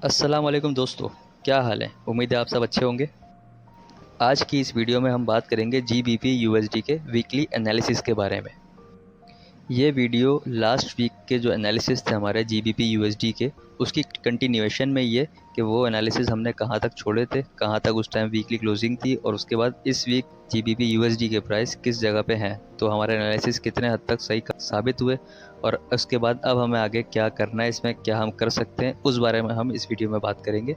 अस्सलाम वालेकुम दोस्तों, क्या हाल है। उम्मीद है आप सब अच्छे होंगे। आज की इस वीडियो में हम बात करेंगे जीबीपी यूएसडी के वीकली एनालिसिस के बारे में। ये वीडियो लास्ट वीक के जो एनालिसिस थे हमारे जीबीपी यूएसडी के, उसकी कंटिन्यूएशन में ये कि वो एनालिसिस हमने कहाँ तक छोड़े थे, कहाँ तक उस टाइम वीकली क्लोजिंग थी और उसके बाद इस वीक जीबीपी यूएसडी के प्राइस किस जगह पे हैं, तो हमारे एनालिसिस कितने हद तक सही साबित हुए और उसके बाद अब हमें आगे क्या करना है, इसमें क्या हम कर सकते हैं, उस बारे में हम इस वीडियो में बात करेंगे।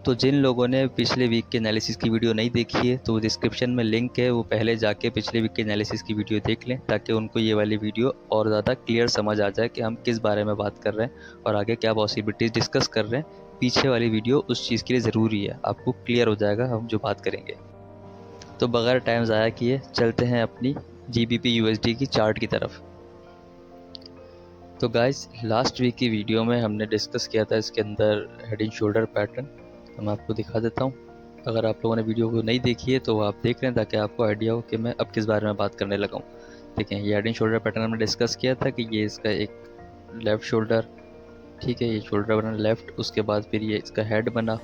तो जिन लोगों ने पिछले वीक के एनालिसिस की वीडियो नहीं देखी है तो डिस्क्रिप्शन में लिंक है, वो पहले जाके पिछले वीक के एनालिसिस की वीडियो देख लें ताकि उनको ये वाली वीडियो और ज़्यादा क्लियर समझ आ जाए कि हम किस बारे में बात कर रहे हैं और आगे क्या पॉसिबिलिटीज़ डिस्कस कर रहे हैं। पीछे वाली वीडियो उस चीज़ के लिए ज़रूरी है, आपको क्लियर हो जाएगा हम जो बात करेंगे। तो बगैर टाइम ज़ाया किए चलते हैं अपनी जीबीपी यूएसडी की चार्ट की तरफ। तो गाइस, लास्ट वीक की वीडियो में हमने डिस्कस किया था इसके अंदर हेड एंड शोल्डर पैटर्न। मैं आपको दिखा देता हूँ, अगर आप लोगों ने वीडियो को नहीं देखी है तो वो आप देख लें ताकि आपको आइडिया हो कि मैं अब किस बारे में बात करने लगा हूँ। देखें, ये हेड एंड शोल्डर पैटर्न हमने डिस्कस किया था कि ये इसका एक लेफ़्ट शोल्डर, ठीक है, ये शोल्डर बना लेफ़्ट, उसके बाद फिर ये इसका हेड बना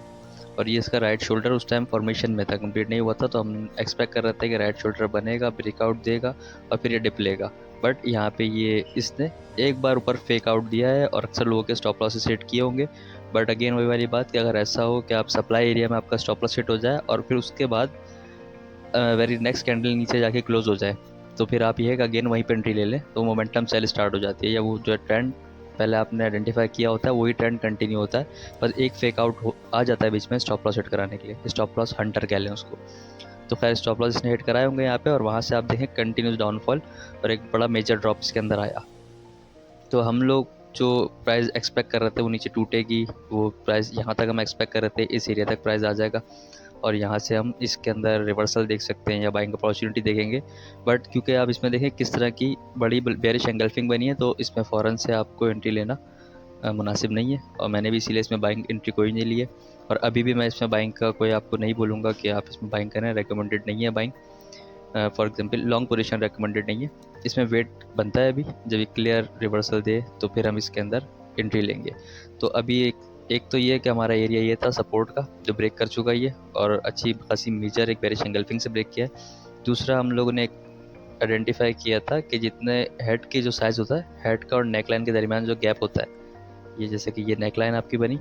और ये इसका राइट शोल्डर उस टाइम फॉर्मेशन में था, कंप्लीट नहीं हुआ था, तो हम एक्सपेक्ट कर रहे थे कि राइट शोल्डर बनेगा, ब्रेकआउट देगा और फिर ये डिप लेगा। बट यहाँ पे ये इसने एक बार ऊपर फेक आउट दिया है और अक्सर लोगों के स्टॉप लॉसेस सेट किए होंगे। बट अगेन वही वाली बात कि अगर ऐसा हो कि आप सप्लाई एरिया में आपका स्टॉप लॉस सेट हो जाए और फिर उसके बाद वेरी नेक्स्ट कैंडल नीचे जाके क्लोज हो जाए, तो फिर आप ये अगेन वहीं पर एंट्री ले लें तो मोमेंटम सेल स्टार्ट हो जाती है, या वो जो ट्रेंड पहले आपने आइडेंटिफाई किया होता है वही ट्रेंड कंटिन्यू होता है। बस एक फेक आउट आ जाता है बीच में स्टॉप लॉस हिट कराने के लिए, स्टॉप लॉस हंटर कह लें उसको। तो खैर स्टॉप लॉस इसने हिट कराए होंगे यहाँ पे और वहाँ से आप देखें कंटिन्यूस डाउनफॉल और एक बड़ा मेजर ड्रॉप इसके अंदर आया। तो हम लोग जो प्राइस एक्सपेक्ट कर रहे थे वो नीचे टूटेगी, वो प्राइस यहाँ तक हम एक्सपेक्ट कर रहे थे इस एरिया तक प्राइस आ जाएगा और यहाँ से हम इसके अंदर रिवर्सल देख सकते हैं या बाइंग अपॉर्चुनिटी देखेंगे। बट क्योंकि आप इसमें देखें किस तरह की बड़ी बेरिश एंगल्फिंग बनी है, तो इसमें फ़ौरन से आपको एंट्री लेना मुनासिब नहीं है और मैंने भी इसीलिए इसमें बाइंग एंट्री कोई नहीं ली है। और अभी भी मैं इसमें बाइंग का कोई आपको नहीं बोलूँगा कि आप इसमें बाइंग करें, रिकमेंडेड नहीं है buying. For example long position recommended नहीं है, इसमें वेट बनता है अभी, जब ये क्लियर रिवर्सल दे तो फिर हम इसके अंदर एंट्री लेंगे। तो अभी एक तो ये कि हमारा एरिया ये था सपोर्ट का जो ब्रेक कर चुका है ये और अच्छी खासी मेजर एक बेरिश एंगल्फिंग से ब्रेक किया है। दूसरा हम लोगों ने आइडेंटिफाई किया था कि जितने हेड की जो साइज़ होता है, हेड का और नेकलाइन के दरमियान जो गैप होता है, ये जैसे कि ये नेकलाइन आपकी बनी,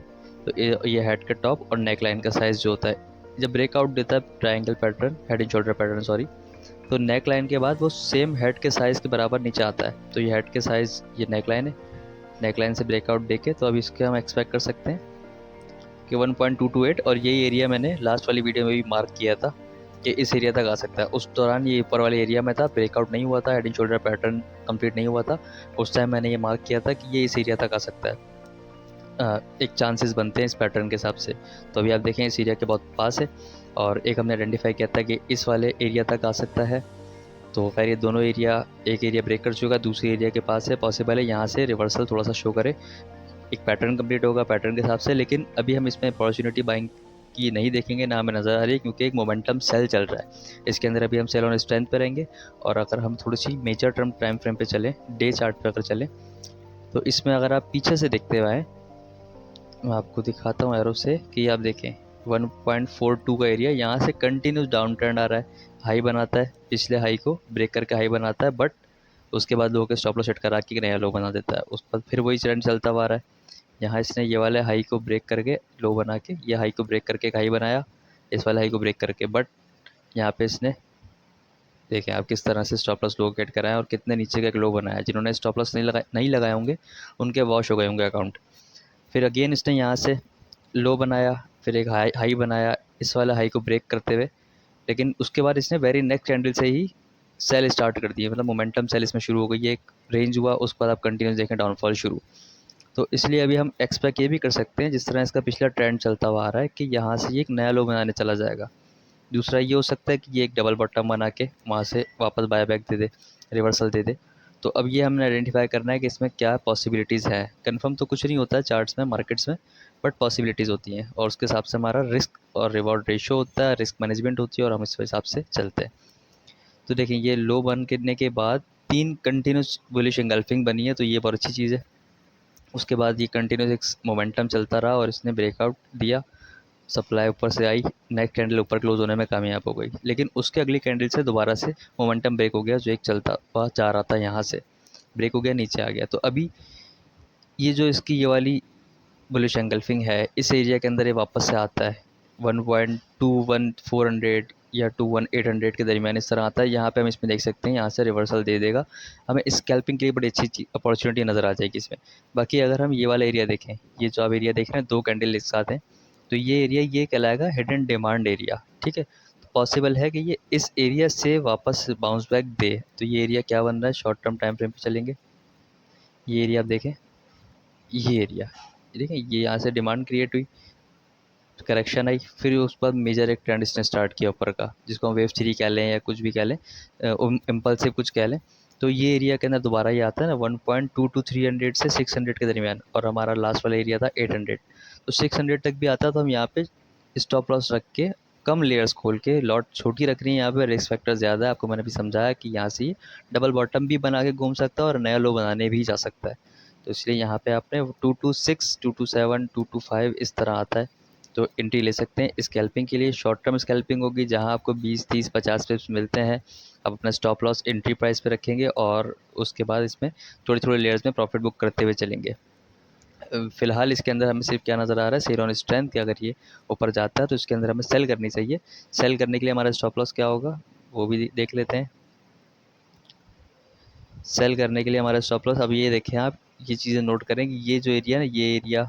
तो ये हेड का टॉप और नेकलाइन का साइज़ जो होता है जब ब्रेकआउट देता है triangle pattern, head and shoulder pattern sorry, तो नेक लाइन के बाद वो सेम हेड के साइज़ के बराबर नीचे आता है। तो ये हेड के साइज़, ये नेक लाइन है, नेक लाइन से ब्रेकआउट देके तो अब इसके हम एक्सपेक्ट कर सकते हैं कि 1.228 और यही एरिया मैंने लास्ट वाली वीडियो में भी मार्क किया था कि इस एरिया तक आ सकता है। उस दौरान ये ऊपर वाले एरिया में था, ब्रेकआउट नहीं हुआ था, head and shoulder pattern complete नहीं हुआ था, उस टाइम मैंने ये मार्क किया था कि ये इस एरिया तक आ सकता है। एक चांसेस बनते हैं इस पैटर्न के हिसाब से। तो अभी आप देखें इस एरिया के बहुत पास है और एक हमने आइडेंटिफाई किया था कि इस वाले एरिया तक आ सकता है। तो खैर ये दोनों एरिया, एक एरिया ब्रेक कर चुका है, दूसरे एरिया के पास है, पॉसिबल है यहाँ से रिवर्सल थोड़ा सा शो करे, एक पैटर्न कंप्लीट होगा पैटर्न के हिसाब से। लेकिन अभी हम इसमें अपॉर्चुनिटी बाइंग की नहीं देखेंगे, ना हमें नज़र आ रही है क्योंकि एक मोमेंटम सेल चल रहा है इसके अंदर। अभी हम सेल ऑन स्ट्रेंथ पे रहेंगे और अगर हम थोड़ी सी मेजर टर्म टाइम फ्रेम पे चलें, डे चार्ट पे अगर चलें, तो इसमें अगर आप पीछे से देखते हुए आए, मैं आपको दिखाता हूँ एरो से कि आप देखें 1.42 का एरिया, यहाँ से कंटिन्यूस डाउन ट्रेंड आ रहा है, हाई बनाता है, पिछले हाई को ब्रेक करके हाई बनाता है, बट उसके बाद लोगों के स्टॉप लॉस सेट करा के नया लो बना देता है, उस पर फिर वही ट्रेंड चलता हुआ आ रहा है। यहाँ इसने ये वाले हाई को ब्रेक करके लो बना के, ये हाई को ब्रेक करके एक हाई बनाया, इस वाले हाई को ब्रेक करके, बट यहाँ पे इसने देखें आप किस तरह से स्टॉप लॉस लो गेट कराया और कितने नीचे का एक लो बनाया। जिन्होंने स्टॉप लॉस नहीं लगाए होंगे उनके वॉश हो गए होंगे अकाउंट। फिर अगेन इसने यहाँ से लो बनाया, फिर एक हाई हाई बनाया इस वाले हाई को ब्रेक करते हुए, लेकिन उसके बाद इसने वेरी नेक्स्ट कैंडल से ही सेल स्टार्ट कर दिए, मतलब मोमेंटम सेल इसमें शुरू हो गई है। एक रेंज हुआ, उसके बाद आप कंटिन्यूस देखें डाउनफॉल शुरू। तो इसलिए अभी हम एक्सपेक्ट ये भी कर सकते हैं जिस तरह इसका पिछला ट्रेंड चलता हुआ आ रहा है कि यहाँ से ये एक नया लो बनाने चला जाएगा। दूसरा ये हो सकता है कि ये एक डबल बॉटम बना के वहाँ से वापस बाय बैक दे दे, रिवर्सल दे दे। तो अब ये हमने आइडेंटिफाई करना है कि इसमें क्या पॉसिबिलिटीज़ है। कंफर्म तो कुछ नहीं होता है चार्ट्स में, मार्केट्स में, बट पॉसिबिलिटीज़ होती हैं और उसके हिसाब से हमारा रिस्क और रिवॉर्ड रेशो होता है, रिस्क मैनेजमेंट होती है और हम इस हिसाब से चलते हैं। तो देखें ये लो बन करने के बाद 3 कंटिन्यूस बुलिश एंगल्फिंग बनी है, तो ये बहुत अच्छी चीज़ है। उसके बाद ये कंटिन्यूस एक मोमेंटम चलता रहा और इसने ब्रेकआउट दिया, सप्लाई ऊपर से आई, नेक्स्ट कैंडल ऊपर क्लोज होने में कामयाब हो गई, लेकिन उसके अगली कैंडल से दोबारा से मोमेंटम ब्रेक हो गया, जो एक चलता हुआ जा रहा था यहाँ से ब्रेक हो गया, नीचे आ गया। तो अभी ये जो इसकी ये वाली बुलिश एंगल्फिंग है, इस एरिया के अंदर ये वापस से आता है 1.21400 या 21800 के दरमियान इस तरह आता है। यहाँ पे हम इसमें देख सकते हैं, यहाँ से रिवर्सल दे देगा, हमें स्कैल्पिंग के लिए बड़ी अच्छी अपॉर्चुनिटी नज़र आ जाएगी इसमें। बाकी अगर हम ये वाला एरिया देखें, ये जो आप एरिया देख रहे हैं, दो कैंडल एक साथ हैं, तो ये एरिया ये कहलाएगा हिडन डिमांड एरिया, ठीक है। तो पॉसिबल है कि ये इस एरिया से वापस बाउंस बैक दे। तो ये एरिया क्या बन रहा है, शॉर्ट टर्म टाइम फ्रेम पे चलेंगे, ये एरिया आप देखें, ये एरिया देखें, ये यहाँ से डिमांड क्रिएट हुई, करेक्शन आई, फिर उसके बाद मेजर एक ट्रेंड इसने स्टार्ट किया ऊपर का, जिसको हम वेव 3 कह लें या कुछ भी कह लें, इम्पल्सिव कुछ कह लें। तो ये एरिया के अंदर दोबारा ये आता है ना 1.2 to 300 से 600 के दरमियान, और हमारा लास्ट वाला एरिया था 800। तो 600 तक भी आता, तो हम यहाँ पे स्टॉप लॉस रख के कम लेयर्स खोल के, लॉट छोटी रख रही है, यहाँ पे रिस्क फैक्टर ज़्यादा है, आपको मैंने भी समझाया कि यहाँ से डबल बॉटम भी बना के घूम सकता है और नया लो बनाने भी जा सकता है। तो इसलिए यहाँ पे आपने 226, 227, 225 इस तरह आता है, तो एंट्री ले सकते हैं। स्कैल्पिंग के लिए शॉर्ट टर्म स्कैल्पिंग होगी, जहां आपको 20, 30, 50 पिप्स मिलते हैं, आप अपना स्टॉप लॉस एंट्री प्राइस पे रखेंगे और उसके बाद इसमें थोड़ी थोड़ी लेयर्स में प्रॉफिट बुक करते हुए चलेंगे। फ़िलहाल इसके अंदर हमें सिर्फ क्या नज़र आ रहा है, सेल ऑन स्ट्रेंथ, कि अगर ये ऊपर जाता है तो इसके अंदर हमें सेल करनी चाहिए। सेल करने के लिए हमारा स्टॉप लॉस क्या होगा, वो भी देख लेते हैं। सेल करने के लिए हमारा स्टॉप लॉस, अब ये देखें आप, ये चीज़ें नोट करें कि ये जो एरिया है ना, ये एरिया,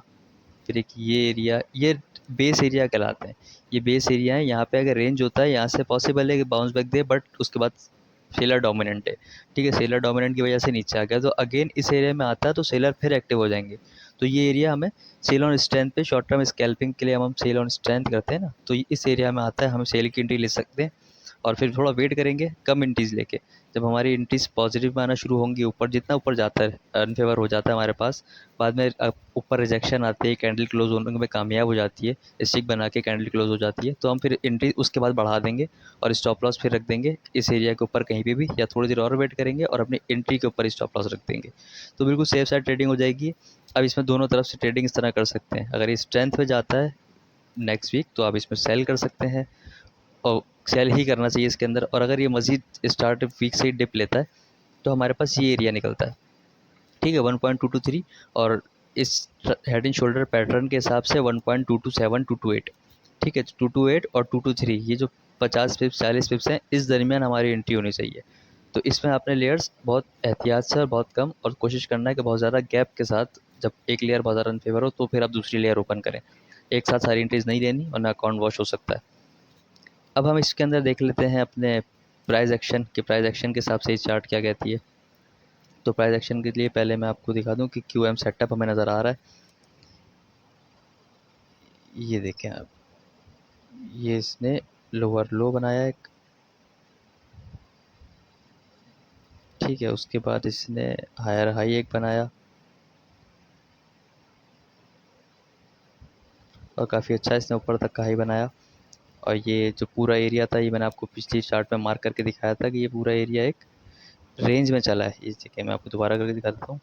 फिर एक ये एरिया, ये बेस एरिया कहलाते हैं। ये बेस एरिया है, यहाँ पे अगर रेंज होता है, यहाँ से पॉसिबल है कि बाउंस बैक दे, बट उसके बाद सेलर डोमिनेंट है, ठीक है, सेलर डोमिनेंट की वजह से नीचे आ गया, तो अगेन इस एरिया में आता है तो सेलर फिर एक्टिव हो जाएंगे। तो ये एरिया हमें सेल ऑन स्ट्रेंथ पे, शॉर्ट टर्म स्कैल्पिंग के लिए हम सेल ऑन स्ट्रेंथ करते हैं ना, तो इस एरिया में आता है, हम सेल की एंट्री ले सकते हैं और फिर थोड़ा वेट करेंगे कम एंट्रीज लेके। जब हमारी एंट्रीज पॉजिटिव में आना शुरू होंगी, ऊपर जितना ऊपर जाता है अनफेवर हो जाता है हमारे पास, बाद में ऊपर रिजेक्शन आती है, कैंडल क्लोज होने में कामयाब हो जाती है, स्टिक बना के कैंडल क्लोज हो जाती है, तो हम फिर एंट्री उसके बाद बढ़ा देंगे और स्टॉप लॉस फिर रख देंगे इस एरिया के ऊपर कहीं पे भी, या थोड़ी देर और वेट करेंगे और अपनी एंट्री के ऊपर स्टॉप लॉस रख देंगे। तो बिल्कुल सेफ साइड ट्रेडिंग हो जाएगी। अब इसमें दोनों तरफ से ट्रेडिंग इस तरह कर सकते हैं, अगर ये स्ट्रेंथ पे जाता है नेक्स्ट वीक तो आप इसमें सेल कर सकते हैं, और सेल ही करना चाहिए इसके अंदर। और अगर ये मज़ीद स्टार्ट वीक से ही डिप लेता है तो हमारे पास ये एरिया निकलता है, ठीक है, 1.223, और इस हेड एंड शोल्डर पैटर्न के हिसाब से 1.227, 228, ठीक है, 228 और 223, ये जो 50 पिप्स 40 पिप्स हैं, इस दरमियान हमारी एंट्री होनी चाहिए। तो इसमें आपने लेयर्स बहुत एहतियात से और बहुत कम, और कोशिश करना है कि बहुत ज़्यादा गैप के साथ, जब एक लेयर बहुत ज़्यादा अनफेवर हो तो फिर आप दूसरी लेयर ओपन करें, एक साथ सारी एंट्रीज नहीं देनी वरना अकाउंट वॉश हो सकता है। अब हम इसके अंदर देख लेते हैं अपने प्राइस एक्शन के, प्राइस एक्शन के हिसाब से ये चार्ट क्या कहती है। तो प्राइस एक्शन के लिए पहले मैं आपको दिखा दूं कि क्यू एम सेटअप हमें नज़र आ रहा है, ये देखें आप, ये इसने लोअर लो बनाया एक, ठीक है, उसके बाद इसने हायर हाई एक बनाया और काफ़ी अच्छा इसने ऊपर तक का हाई बनाया। और ये जो पूरा एरिया था, ये मैंने आपको पिछली चार्ट में मार्क करके दिखाया था कि ये पूरा एरिया एक रेंज में चला है। इस जगह मैं आपको दोबारा करके दिखा देता हूँ,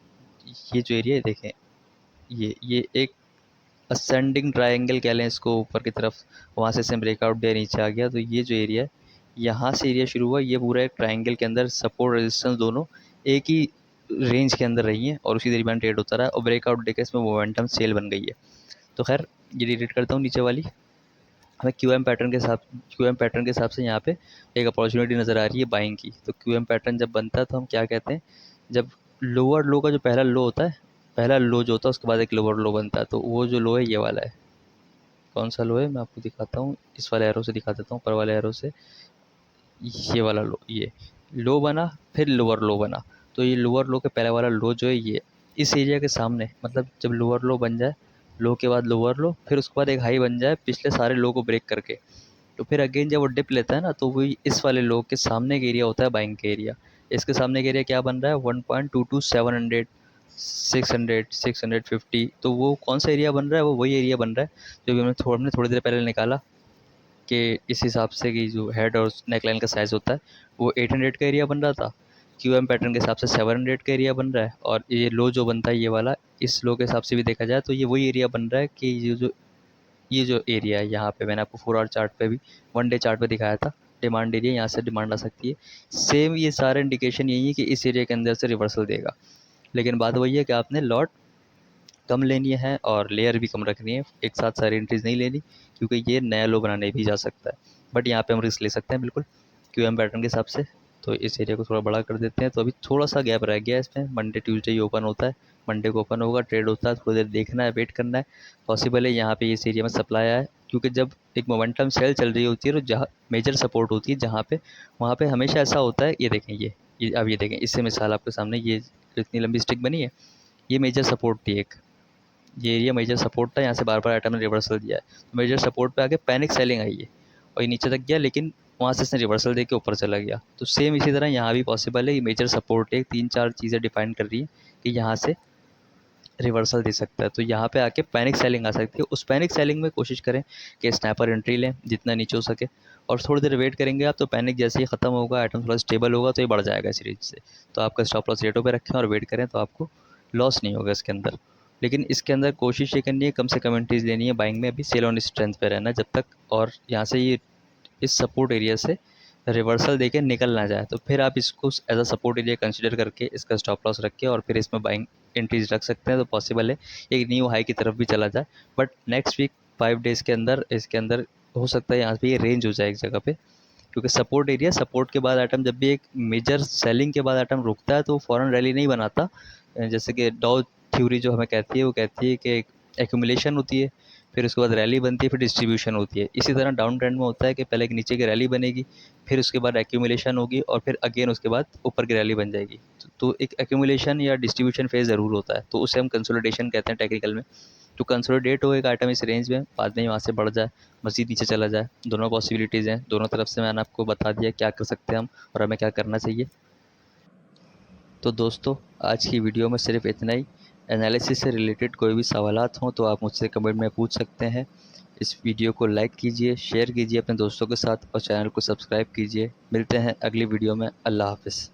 ये जो एरिया है देखें, ये एक असेंडिंग ट्रायंगल कह लें इसको ऊपर की तरफ, वहाँ से ब्रेकआउट दिया, नीचे आ गया। तो ये जो एरिया है, यहाँ से एरिया शुरू हुआ, ये पूरा एक ट्रायंगल के अंदर सपोर्ट रेजिस्टेंस दोनों एक ही रेंज के अंदर रही हैं और उसी दरमियान ट्रेड होता रहा, और ब्रेकआउट देकर इसमें मोमेंटम सेल बन गई है। तो खैर ये डिलीट करता हूँ नीचे वाली, हमें क्यू एम पैटर्न के हिसाब से यहाँ पे एक अपॉर्चुनिटी नज़र आ रही है बाइंग की। तो क्यू एम पैटर्न जब बनता है तो हम क्या कहते हैं, जब लोअर लो का जो पहला लो होता है, पहला लो जो होता है उसके बाद एक लोअर लो बनता है, तो वो जो लो है ये वाला है। कौन सा लो है मैं आपको दिखाता हूँ, इस वाले एरो से दिखा देता हूँ, ऊपर वाले एरो से, ये वाला लो, ये लो बना, फिर लोअर लो बना। तो ये लोअर लो के पहले वाला लो जो है, ये इस एरिया के सामने, मतलब जब लोअर लो बन जाए, लो के बाद लोअर लो, फिर उसके बाद एक हाई बन जाए पिछले सारे लो को ब्रेक करके, तो फिर अगेन जब वो डिप लेता है ना, तो वही इस वाले लो के सामने का एरिया होता है बाइंग का एरिया। इसके सामने का एरिया क्या बन रहा है, 1.22 700, 600, 650। तो वो कौन सा एरिया बन रहा है, वो वही एरिया बन रहा है जो भी हमने थोड़ी देर पहले निकाला, कि इस हिसाब से कि जो हेड और नेक लाइन का साइज़ होता है वो 800 का एरिया बन रहा था। QM पैटर्न के हिसाब से 700 का एरिया बन रहा है, और ये लो जो बनता है ये वाला, इस लो के हिसाब से भी देखा जाए तो ये वही एरिया बन रहा है कि ये जो एरिया है यहाँ पे, मैंने आपको 4 आवर चार्ट पे भी 1 डे चार्ट पे दिखाया था डिमांड एरिया, यहाँ से डिमांड आ सकती है। सेम ये सारे इंडिकेशन यही है कि इस एरिया के अंदर से रिवर्सल देगा, लेकिन बात वही है कि आपने लॉट कम लेनी है और लेयर भी कम रखनी है, एक साथ सारी एंट्रीज नहीं लेनी, क्योंकि ये नया लो बनाने भी जा सकता है। बट यहाँ पे हम रिस्क ले सकते हैं बिल्कुल QM पैटर्न के हिसाब से। तो इस एरिया को थोड़ा बड़ा कर देते हैं। तो अभी थोड़ा सा गैप रह गया है इसमें, मंडे ट्यूसडे ही ओपन होता है, मंडे को ओपन होगा, ट्रेड होता है, थोड़ी देर देखना है, वेट करना है। पॉसिबल है यहाँ पे इस एरिया में सप्लाई आए, क्योंकि जब एक मोमेंटम सेल चल रही होती है तो जहाँ मेजर सपोर्ट होती है जहाँ पे, वहाँ पे हमेशा ऐसा होता है। ये देखें, ये अब ये देखें, इससे मिसाल आपके सामने, ये इतनी लंबी स्टिक बनी है, ये मेजर सपोर्ट थी एक, ये एरिया मेजर सपोर्ट था, यहाँ से बार बार आइटम ने रिवर्सल दिया है, तो मेजर सपोर्ट पे आके पैनिक सेलिंग आई है और ये नीचे तक गया, लेकिन वहाँ से इसने रिवर्सल दे के ऊपर चला गया। तो सेम इसी तरह यहाँ भी पॉसिबल है, ये मेजर सपोर्ट है, 3-4 चीज़ें डिफाइन कर रही है कि यहाँ से रिवर्सल दे सकता है, तो यहाँ पे आके पैनिक सेलिंग आ सकती है। उस पैनिक सेलिंग में कोशिश करें कि स्नैपर एंट्री लें जितना नीचे हो सके, और थोड़ी देर वेट करेंगे आप, तो पैनिक जैसे ही ख़त्म होगा, आइटम थोड़ा स्टेबल होगा, तो ये बढ़ जाएगा इस रेंज से। तो आपका स्टॉप लॉस रेटों पे रखें और वेट करें, तो आपको लॉस नहीं होगा इसके अंदर। लेकिन इसके अंदर कोशिश ये करनी है कम से कम एंट्रीज लेनी है बाइंग में, अभी सेल ऑन स्ट्रेंथ पे रहना जब तक, और यहाँ से ये इस सपोर्ट एरिया से रिवर्सल देके निकल ना जाए, तो फिर आप इसको as a support area consider करके इसका स्टॉप लॉस रख के और फिर इसमें बाइंग एंट्रीज रख सकते हैं। तो पॉसिबल है एक न्यू हाई की तरफ भी चला जाए, बट नेक्स्ट वीक 5 डेज़ के अंदर इसके अंदर हो सकता है यहाँ पे ये रेंज हो जाए एक जगह पे, क्योंकि सपोर्ट एरिया, सपोर्ट के बाद आइटम जब भी एक मेजर सेलिंग के बाद आइटम रुकता है तो फ़ौरन रैली नहीं बनाता। जैसे कि डॉ थ्योरी जो हमें कहती है, वो कहती है कि एक एक्यूमुलेशन होती है, फिर उसके बाद रैली बनती है, फिर डिस्ट्रीब्यूशन होती है। इसी तरह डाउन ट्रेंड में होता है कि पहले एक नीचे की रैली बनेगी, फिर उसके बाद एक्यूमुलेशन होगी, और फिर अगेन उसके बाद ऊपर की रैली बन जाएगी। तो एक एक्यूमुलेशन या डिस्ट्रीब्यूशन फेज़ ज़रूर होता है, तो उसे हम कंसोलिडेशन कहते हैं टेक्निकल में। तो कंसोलिडेट हो एक आइटम इस रेंज में, बाद में वहाँ से बढ़ जाए, मज़ीद नीचे चला जाए, दोनों पॉसिबिलिटीज़ हैं। दोनों तरफ से मैंने आपको बता दिया क्या कर सकते हैं हम और हमें क्या करना चाहिए। तो दोस्तों, आज की वीडियो में सिर्फ इतना ही। एनालिसिस से रिलेटेड कोई भी सवालात हों तो आप मुझसे कमेंट में पूछ सकते हैं। इस वीडियो को लाइक कीजिए, शेयर कीजिए अपने दोस्तों के साथ और चैनल को सब्सक्राइब कीजिए। मिलते हैं अगली वीडियो में। अल्लाह हाफ़िज़।